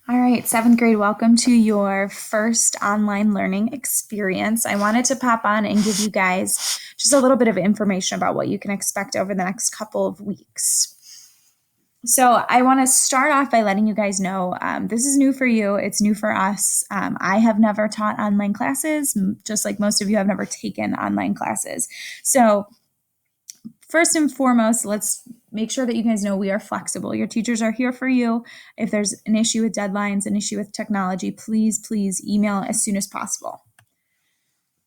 All right, seventh grade, welcome to your first online learning experience. I wanted to pop on and give you guys just a little bit of information about what you can expect over the next couple of weeks. So, I want to start off by letting you guys know this is new for you. It's new for us. I have never taught online classes, just like most of you have never taken online classes. So, first and foremost, let's make sure that you guys know we are flexible. Your teachers are here for you. If there's an issue with deadlines, an issue with technology, please email as soon as possible. A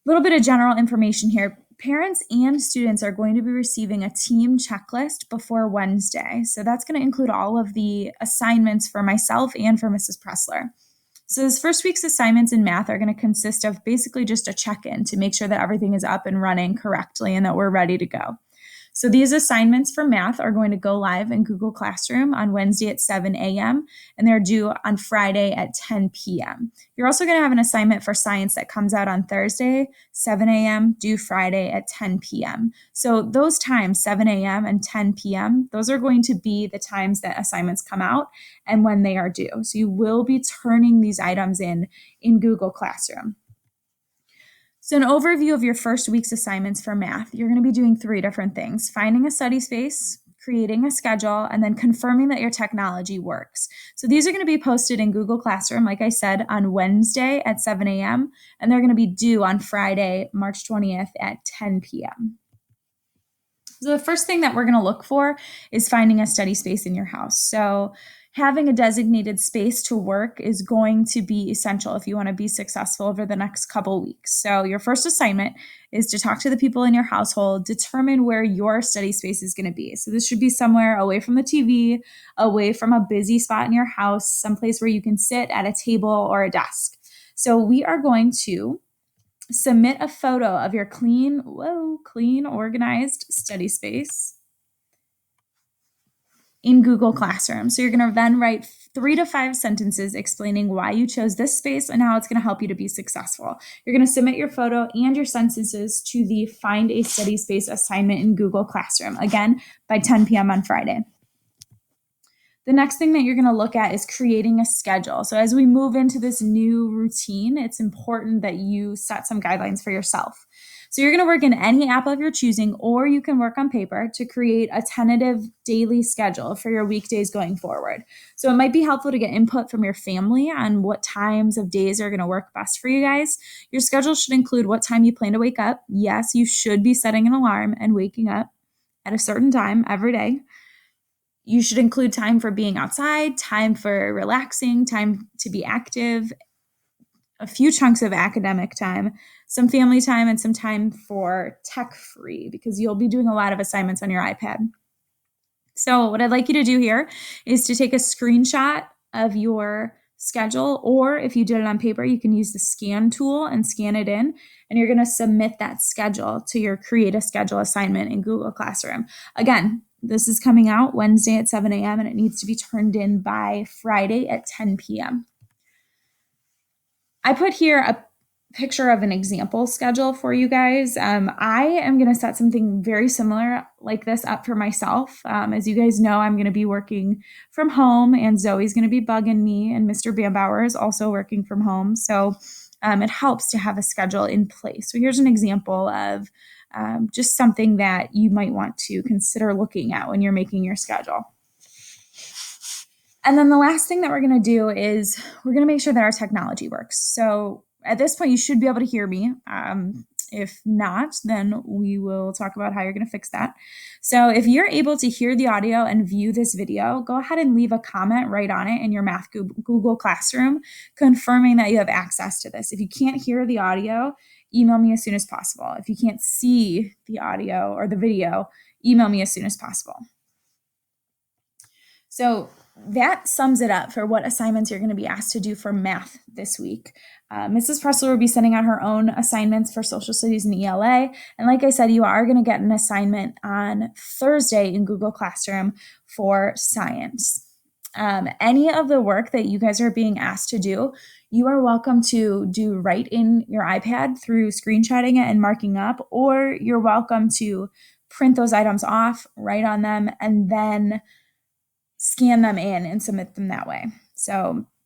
little bit of general information here. Parents and students are going to be receiving a team checklist before Wednesday. So that's going to include all of the assignments for myself and for Mrs. Pressler. So this first week's assignments in math are going to consist of basically just a check-in to make sure that everything is up and running correctly and that we're ready to go. So these assignments for math are going to go live in Google Classroom on Wednesday at 7 a.m. and they're due on Friday at 10 p.m. You're also going to have an assignment for science that comes out on Thursday, 7 a.m., due Friday at 10 p.m. So those times, 7 a.m. and 10 p.m., those are going to be the times that assignments come out and when they are due. So you will be turning these items in Google Classroom. So an overview of your first week's assignments for math, you're going to be doing 3 different things: finding a study space, creating a schedule, and then confirming that your technology works. So these are going to be posted in Google Classroom, like I said, on Wednesday at 7 a.m., and they're going to be due on Friday, March 20th at 10 p.m. So the first thing that we're going to look for is finding a study space in your house. So having a designated space to work is going to be essential if you want to be successful over the next couple weeks. So your first assignment is to talk to the people in your household, determine where your study space is going to be. So this should be somewhere away from the TV, away from a busy spot in your house, someplace where you can sit at a table or a desk. So we are going to submit a photo of your clean, organized study space in Google Classroom. So you're going to then write 3 to 5 sentences explaining why you chose this space and how it's going to help you to be successful. You're going to submit your photo and your sentences to the Find a Study Space assignment in Google Classroom, again, by 10 p.m. on Friday. The next thing that you're going to look at is creating a schedule. So as we move into this new routine, it's important that you set some guidelines for yourself. So you're going to work in any app of your choosing, or you can work on paper to create a tentative daily schedule for your weekdays going forward. So it might be helpful to get input from your family on what times of days are going to work best for you guys. Your schedule should include what time you plan to wake up. Yes, you should be setting an alarm and waking up at a certain time every day. You should include time for being outside, time for relaxing, time to be active, a few chunks of academic time, some family time, and some time for tech-free, because you'll be doing a lot of assignments on your iPad. So what I'd like you to do here is to take a screenshot of your schedule, or if you did it on paper, you can use the scan tool and scan it in, and you're going to submit that schedule to your Create a Schedule assignment in Google Classroom. Again, this is coming out Wednesday at 7 a.m. and it needs to be turned in by Friday at 10 p.m. I put here a picture of an example schedule for you guys. I am going to set something very similar like this up for myself. As you guys know, I'm going to be working from home, and Zoe's going to be bugging me, and Mr. Bambauer is also working from home. So it helps to have a schedule in place. So here's an example of just something that you might want to consider looking at when you're making your schedule. And then the last thing that we're going to do is we're going to make sure that our technology works. So at this point, you should be able to hear me. If not, then we will talk about how you're going to fix that. So if you're able to hear the audio and view this video, go ahead and leave a comment right on it in your Math Google Classroom, confirming that you have access to this. If you can't hear the audio, email me as soon as possible. If you can't see the audio or the video, email me as soon as possible. So that sums it up for what assignments you're going to be asked to do for math this week. Mrs. Pressler will be sending out her own assignments for social studies and ELA. And like I said, you are going to get an assignment on Thursday in Google Classroom for science. Any of the work that you guys are being asked to do, you are welcome to do right in your iPad through screenshotting it and marking up, or you're welcome to print those items off, write on them, and then scan them in and submit them that way. So